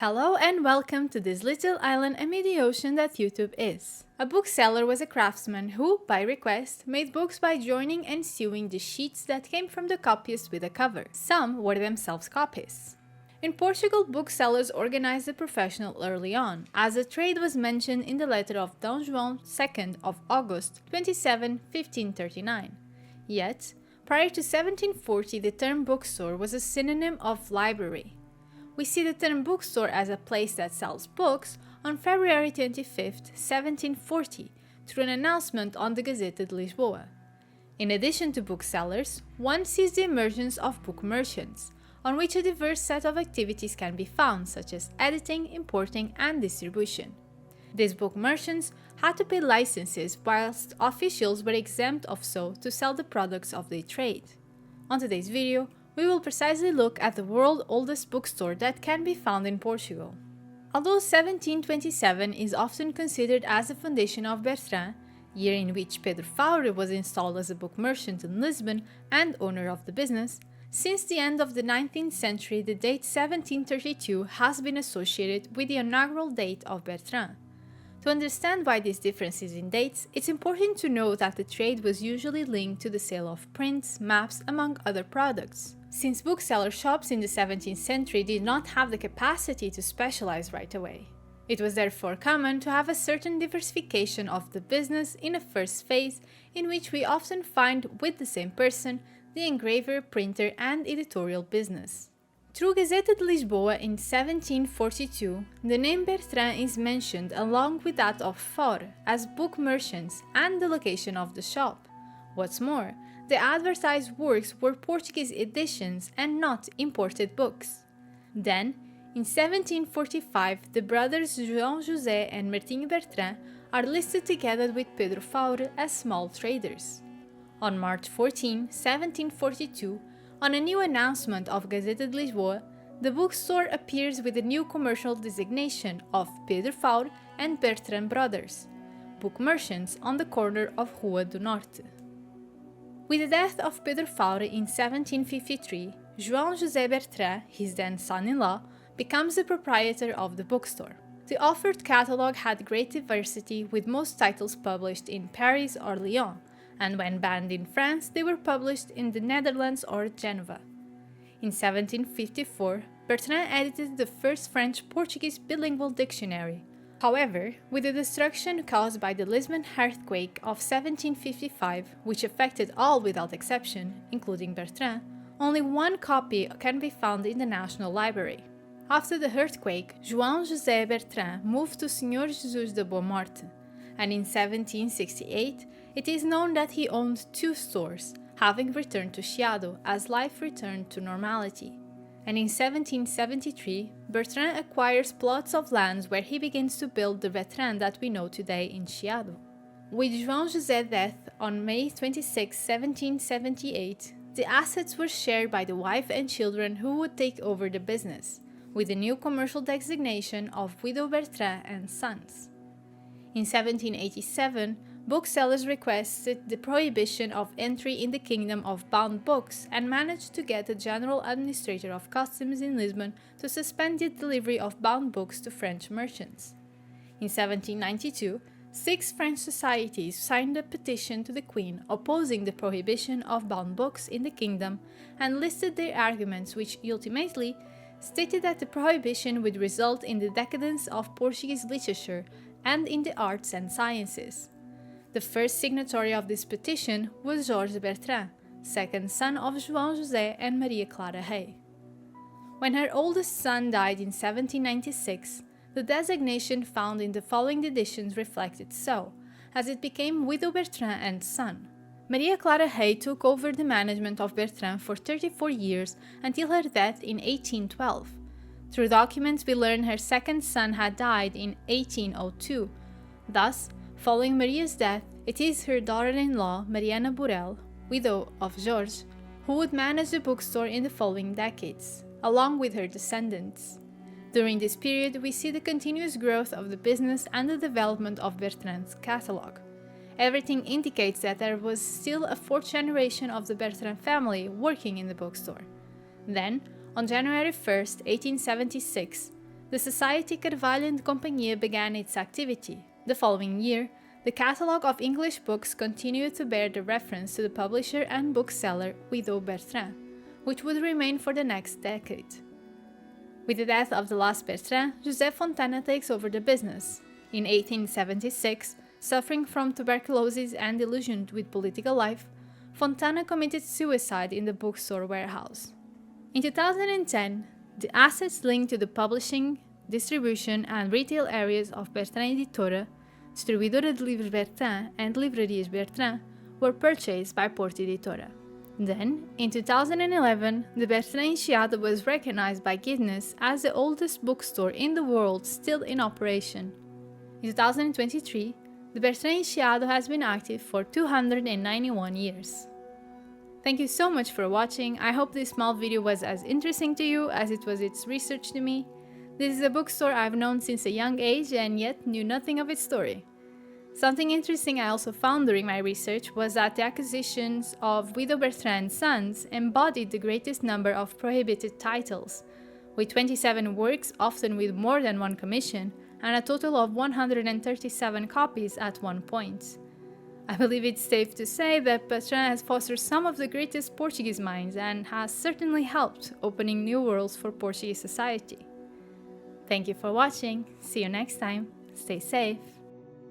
Hello and welcome to this little island amid the ocean that YouTube is. A bookseller was a craftsman who, by request, made books by joining and sewing the sheets that came from the copyists with a cover. Some were themselves copyists. In Portugal, booksellers organized the professional early on, as the trade was mentioned in the letter of Dom João II of August 27, 1539. Yet, prior to 1740, the term bookstore was a synonym of library. We see the term bookstore as a place that sells books on February 25, 1740, through an announcement on the Gazeta de Lisboa. In addition to booksellers, one sees the emergence of book merchants, on which a diverse set of activities can be found, such as editing, importing, and distribution. These book merchants had to pay licenses, whilst officials were exempt of so to sell the products of their trade. On today's video, we will precisely look at the world's oldest bookstore that can be found in Portugal. Although 1727 is often considered as the foundation of Bertrand, year in which Pedro Faure was installed as a book merchant in Lisbon and owner of the business, since the end of the 19th century the date 1732 has been associated with the inaugural date of Bertrand. To understand why these differences in dates, it's important to know that the trade was usually linked to the sale of prints, maps, among other products. Since bookseller shops in the 17th century did not have the capacity to specialize right away. It was therefore common to have a certain diversification of the business in a first phase, in which we often find with the same person the engraver, printer, and editorial business. Through Gazeta de Lisboa in 1742, the name Bertrand is mentioned along with that of Faure as book merchants and the location of the shop. What's more, the advertised works were Portuguese editions and not imported books. Then, in 1745, the brothers João José and Martinho Bertrand are listed together with Pedro Faure as small traders. On March 14, 1742, on a new announcement of Gazeta de Lisboa, the bookstore appears with a new commercial designation of Pedro Faure and Bertrand Brothers, book merchants on the corner of Rua do Norte. With the death of Pedro Faure in 1753, João José Bertrand, his then son-in-law, becomes the proprietor of the bookstore. The offered catalogue had great diversity, with most titles published in Paris or Lyon, and when banned in France, they were published in the Netherlands or Geneva. In 1754, Bertrand edited the first French-Portuguese bilingual dictionary. However, with the destruction caused by the Lisbon earthquake of 1755, which affected all without exception, including Bertrand, only one copy can be found in the National Library. After the earthquake, João José Bertrand moved to Senhor Jesus da Boa Morte, and in 1768, it is known that he owned two stores, having returned to Chiado as life returned to normality. And in 1773, Bertrand acquires plots of lands where he begins to build the Bertrand that we know today in Chiado. With João José's death on May 26, 1778, the assets were shared by the wife and children who would take over the business, with the new commercial designation of Widow Bertrand and Sons. In 1787, booksellers requested the prohibition of entry in the kingdom of bound books and managed to get the General Administrator of Customs in Lisbon to suspend the delivery of bound books to French merchants. In 1792, 6 French societies signed a petition to the Queen opposing the prohibition of bound books in the kingdom and listed their arguments, which ultimately stated that the prohibition would result in the decadence of Portuguese literature and in the arts and sciences. The first signatory of this petition was Jorge Bertrand, second son of João José and Maria Clara Rey. When her oldest son died in 1796, the designation found in the following editions reflected so, as it became Widow Bertrand and Son. Maria Clara Rey took over the management of Bertrand for 34 years until her death in 1812. Through documents we learn her second son had died in 1802. Thus, following Maria's death, it is her daughter-in-law, Mariana Burel, widow of Jorge, who would manage the bookstore in the following decades, along with her descendants. During this period, we see the continuous growth of the business and the development of Bertrand's catalogue. Everything indicates that there was still a fourth generation of the Bertrand family working in the bookstore. Then, on January 1, 1876, the Society Carvalho and Companhia began its activity. The following year, the catalogue of English books continued to bear the reference to the publisher and bookseller Guido Bertrand, which would remain for the next decade. With the death of the last Bertrand, José Fontana takes over the business. In 1876, suffering from tuberculosis and disillusioned with political life, Fontana committed suicide in the bookstore warehouse. In 2010, the assets linked to the publishing, distribution, and retail areas of Bertrand Editora, Distribuidora de Livros Bertrand, and Livrarias Bertrand were purchased by Porto Editora. Then, in 2011, the Bertrand Enchiado was recognized by Guinness as the oldest bookstore in the world still in operation. In 2023, the Bertrand Enchiado has been active for 291 years. Thank you so much for watching. I hope this small video was as interesting to you as it was its research to me. This is a bookstore I've known since a young age and yet knew nothing of its story. Something interesting I also found during my research was that the acquisitions of Guido Bertrand's sons embodied the greatest number of prohibited titles, with 27 works, often with more than one commission, and a total of 137 copies at one point. I believe it's safe to say that Bertrand has fostered some of the greatest Portuguese minds and has certainly helped opening new worlds for Portuguese society. Thank you for watching. See you next time. Stay safe.